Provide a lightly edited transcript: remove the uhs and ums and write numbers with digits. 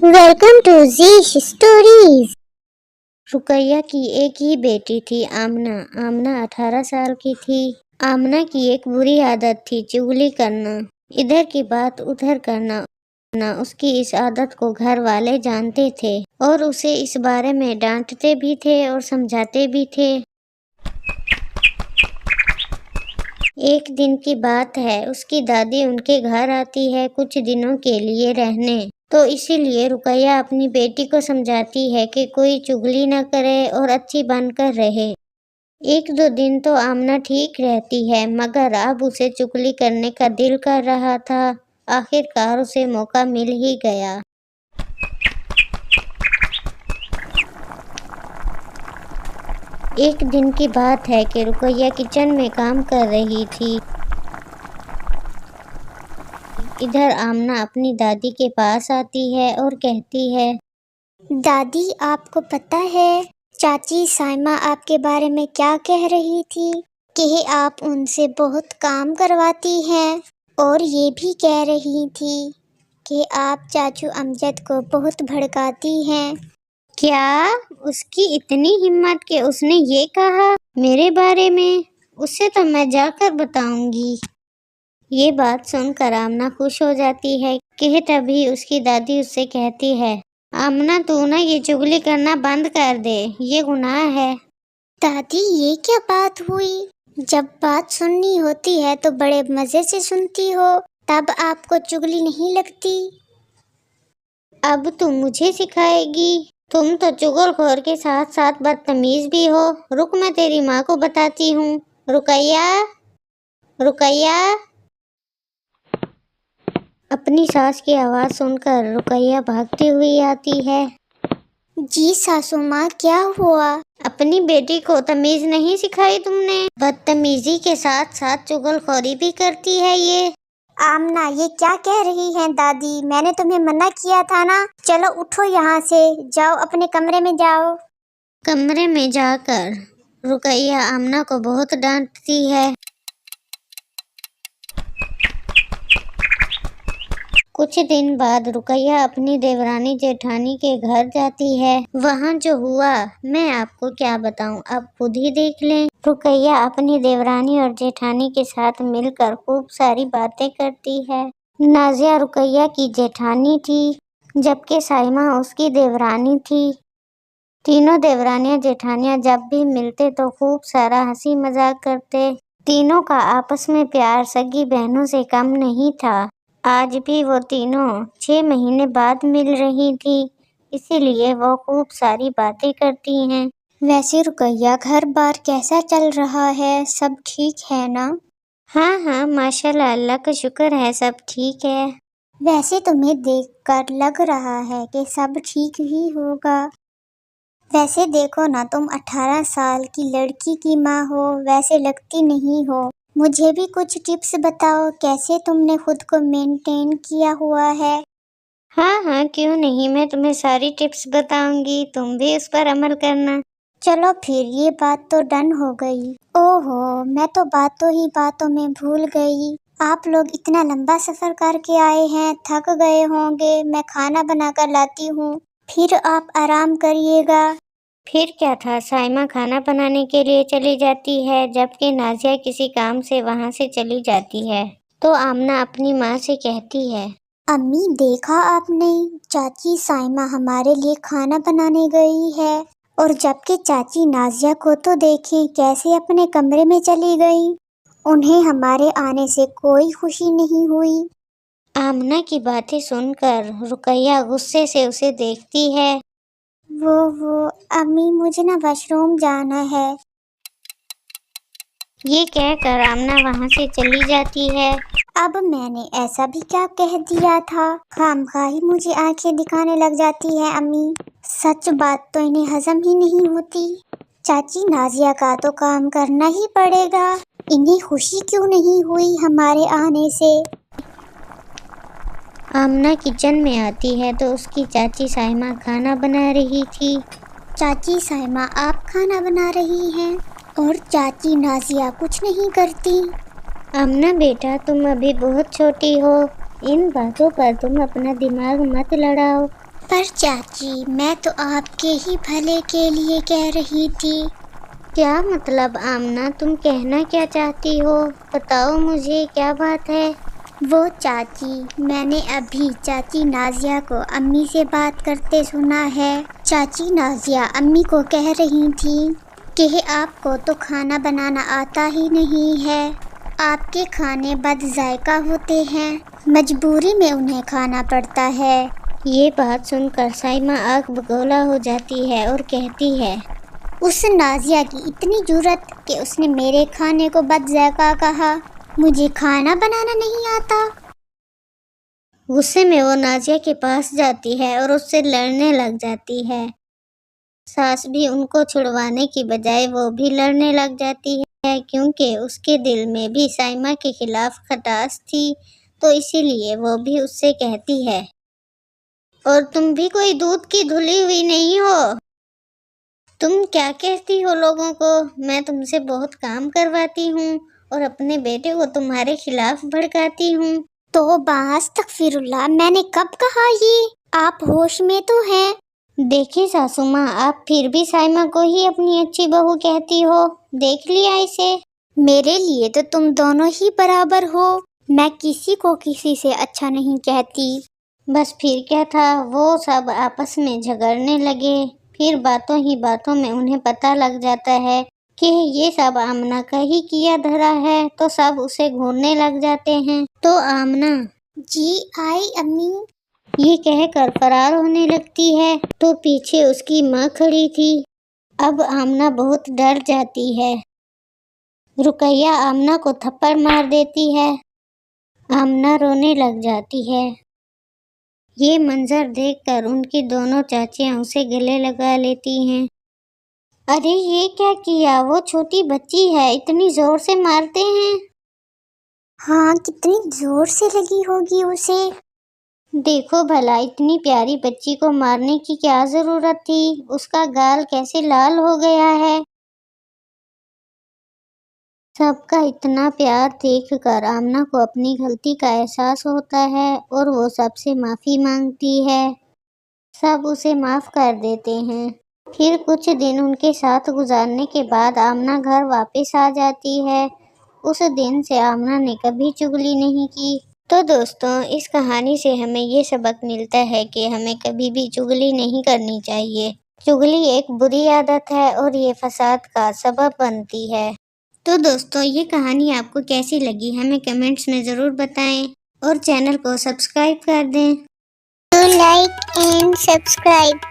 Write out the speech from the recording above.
Welcome to Zeesh stories. Ruqaiya की एक ही बेटी थी, आमना। आमना 18 साल की थी। आमना की एक बुरी आदत थी, चुगली करना, इधर की बात उधर करना। उसकी इस आदत को घर वाले जानते थे और उसे इस बारे में डांटते भी थे और समझाते भी थे। एक दिन की बात है, उसकी दादी उनके घर आती है कुछ दिनों के लिए रहने। तो इसीलिए रुकैया अपनी बेटी को समझाती है कि कोई चुगली न करे और अच्छी बनकर रहे। एक दो दिन तो आमना ठीक रहती है, मगर अब उसे चुगली करने का दिल कर रहा था। आखिरकार उसे मौका मिल ही गया। एक दिन की बात है कि रुकैया किचन में काम कर रही थी। इधर आमना अपनी दादी के पास आती है और कहती है, दादी, आपको पता है चाची साइमा आपके बारे में क्या कह रही थी कि आप उनसे बहुत काम करवाती हैं, और ये भी कह रही थी कि आप चाचू अमजद को बहुत भड़काती हैं। क्या उसकी इतनी हिम्मत कि उसने ये कहा मेरे बारे में? उसे तो मैं जाकर बताऊंगी। ये बात सुनकर आमना खुश हो जाती है कि तभी उसकी दादी उससे कहती है, आमना तू ना ये चुगली करना बंद कर दे, ये गुनाह है। दादी, ये क्या बात हुई? जब बात सुननी होती है तो बड़े मजे से सुनती हो, तब आपको चुगली नहीं लगती। अब तुम मुझे सिखाएगी? तुम तो चुगलखोर के साथ साथ बदतमीज भी हो। रुक, मैं तेरी माँ को बताती हूँ। रुकैया, रुकैया। अपनी सास की आवाज सुनकर रुकैया भागती हुई आती है। जी सासू माँ, क्या हुआ? अपनी बेटी को तमीज नहीं सिखाई तुमने? बदतमीजी के साथ साथ चुगलखोरी भी करती है ये। आमना, ये क्या कह रही हैं दादी? मैंने तुम्हें मना किया था ना। चलो उठो यहाँ से, जाओ अपने कमरे में जाओ। कमरे में जाकर रुकैया आमना को बहुत डांटती है। कुछ दिन बाद रुकैया अपनी देवरानी जेठानी के घर जाती है। वहाँ जो हुआ मैं आपको क्या बताऊँ, आप खुद ही देख लें। रुकैया अपनी देवरानी और जेठानी के साथ मिलकर खूब सारी बातें करती है। नाजिया रुकैया की जेठानी थी, जबकि साइमा उसकी देवरानी थी। तीनों देवरानियां जेठानियां जब भी मिलते तो खूब सारा हंसी मजाक करते। तीनों का आपस में प्यार सगी बहनों से कम नहीं था। आज भी वो तीनों 6 महीने बाद मिल रही थी, इसीलिए वो खूब सारी बातें करती हैं। वैसे रुकैया, घर बार कैसा चल रहा है? सब ठीक है ना? हाँ, माशाल्लाह, अल्लाह का शुक्र है, सब ठीक है। वैसे तुम्हें देखकर लग रहा है कि सब ठीक ही होगा। वैसे देखो ना, तुम 18 साल की लड़की की माँ हो, वैसे लगती नहीं हो। मुझे भी कुछ टिप्स बताओ, कैसे तुमने खुद को मेंटेन किया हुआ है। हाँ, क्यों नहीं, मैं तुम्हें सारी टिप्स बताऊंगी, तुम भी उस पर अमल करना। चलो फिर, ये बात तो डन हो गई। ओहो, मैं तो बातों ही बातों में भूल गई। आप लोग इतना लंबा सफर करके आए हैं, थक गए होंगे। मैं खाना बनाकर लाती हूँ, फिर आप आराम करिएगा। फिर क्या था, साइमा खाना बनाने के लिए चली जाती है, जबकि नाजिया किसी काम से वहाँ से चली जाती है। तो आमना अपनी माँ से कहती है, अम्मी, देखा आपने, चाची साइमा हमारे लिए खाना बनाने गई है। और जबकि चाची नाजिया को तो देखें कैसे अपने कमरे में चली गई। उन्हें हमारे आने से कोई खुशी नहीं हुई। आमना की बातें सुनकर रुकैया गुस्से से उसे देखती है। वो अम्मी, मुझे ना वॉशरूम जाना है। ये कहकर आमना वहाँ से चली जाती है। अब मैंने ऐसा भी क्या कह दिया था? खामखा ही मुझे आंखें दिखाने लग जाती है अम्मी। सच बात तो इन्हें हजम ही नहीं होती। चाची नाजिया का तो काम करना ही पड़ेगा। इन्हें खुशी क्यों नहीं हुई हमारे आने से? आमना किचन में आती है तो उसकी चाची साइमा खाना बना रही थी। चाची साइमा, आप खाना बना रही हैं और चाची नाजिया कुछ नहीं करती। आमना बेटा, तुम अभी बहुत छोटी हो, इन बातों पर तुम अपना दिमाग मत लड़ाओ। پر چاچی میں تو آپ کے ہی بھلے کے لیے کہہ رہی تھی۔ کیا مطلب آمنہ، تم کہنا کیا چاہتی ہو؟ بتاؤ مجھے، کیا بات ہے؟ وہ چاچی، میں نے ابھی چاچی نازیہ کو امی سے بات کرتے سنا ہے۔ چاچی نازیہ امی کو کہہ رہی تھیں کہ آپ کو تو کھانا بنانا آتا ہی نہیں ہے، آپ کے کھانے بد ذائقہ ہوتے ہیں، مجبوری میں انہیں کھانا پڑتا ہے۔ یہ بات سن کر سائمہ آگ بگولا ہو جاتی ہے اور کہتی ہے، اس نازیہ کی اتنی جرأت کہ اس نے میرے کھانے کو بد ذائقہ کہا، مجھے کھانا بنانا نہیں آتا۔ غصے میں وہ نازیہ کے پاس جاتی ہے اور اس سے لڑنے لگ جاتی ہے۔ ساس بھی ان کو چھڑوانے کی بجائے وہ بھی لڑنے لگ جاتی ہے، کیونکہ اس کے دل میں بھی سائمہ کے خلاف کھٹاس تھی، تو اسی لیے وہ بھی اس سے کہتی ہے، اور تم بھی کوئی دودھ کی دھلی ہوئی نہیں ہو، تم کیا کہتی ہو لوگوں کو؟ میں تم سے بہت کام کرواتی ہوں اور اپنے بیٹے کو تمہارے خلاف بھڑکاتی ہوں۔ توبہ استغفر اللہ، میں نے کب کہا یہ؟ آپ ہوش میں تو ہیں؟ دیکھیں ساسو ماں، آپ پھر بھی سائمہ کو ہی اپنی اچھی بہو کہتی ہو، دیکھ لیا اسے؟ میرے لیے تو تم دونوں ہی برابر ہو، میں کسی کو کسی سے اچھا نہیں کہتی۔ بس پھر کیا تھا، وہ سب آپس میں جھگڑنے لگے، پھر باتوں ہی باتوں میں انہیں پتہ لگ جاتا ہے کہ یہ سب آمنہ کا ہی کیا دھرا ہے، تو سب اسے گھورنے لگ جاتے ہیں۔ تو آمنہ جی آئی امی، یہ کہہ کر فرار ہونے لگتی ہے، تو پیچھے اس کی ماں کھڑی تھی۔ اب آمنہ بہت ڈر جاتی ہے۔ رقیہ آمنہ کو تھپڑ مار دیتی ہے۔ آمنہ رونے لگ جاتی ہے۔ یہ منظر دیکھ کر ان کی دونوں چاچیاں اسے گلے لگا لیتی ہیں۔ ارے یہ کیا کیا، وہ چھوٹی بچی ہے، اتنی زور سے مارتے ہیں؟ ہاں کتنی زور سے لگی ہوگی اسے۔ دیکھو بھلا، اتنی پیاری بچی کو مارنے کی کیا ضرورت تھی، اس کا گال کیسے لال ہو گیا ہے۔ سب کا اتنا پیار دیکھ کر آمنہ کو اپنی غلطی کا احساس ہوتا ہے اور وہ سب سے معافی مانگتی ہے۔ سب اسے معاف کر دیتے ہیں۔ پھر کچھ دن ان کے ساتھ گزارنے کے بعد آمنہ گھر واپس آ جاتی ہے۔ اس دن سے آمنہ نے کبھی چغلی نہیں کی۔ تو دوستوں، اس کہانی سے ہمیں یہ سبق ملتا ہے کہ ہمیں کبھی بھی چغلی نہیں کرنی چاہیے۔ چغلی ایک بری عادت ہے اور یہ فساد کا سبب بنتی ہے۔ تو دوستوں، یہ کہانی آپ کو کیسی لگی ہمیں کمنٹس میں ضرور بتائیں اور چینل کو سبسکرائب کر دیں۔ Do like and subscribe.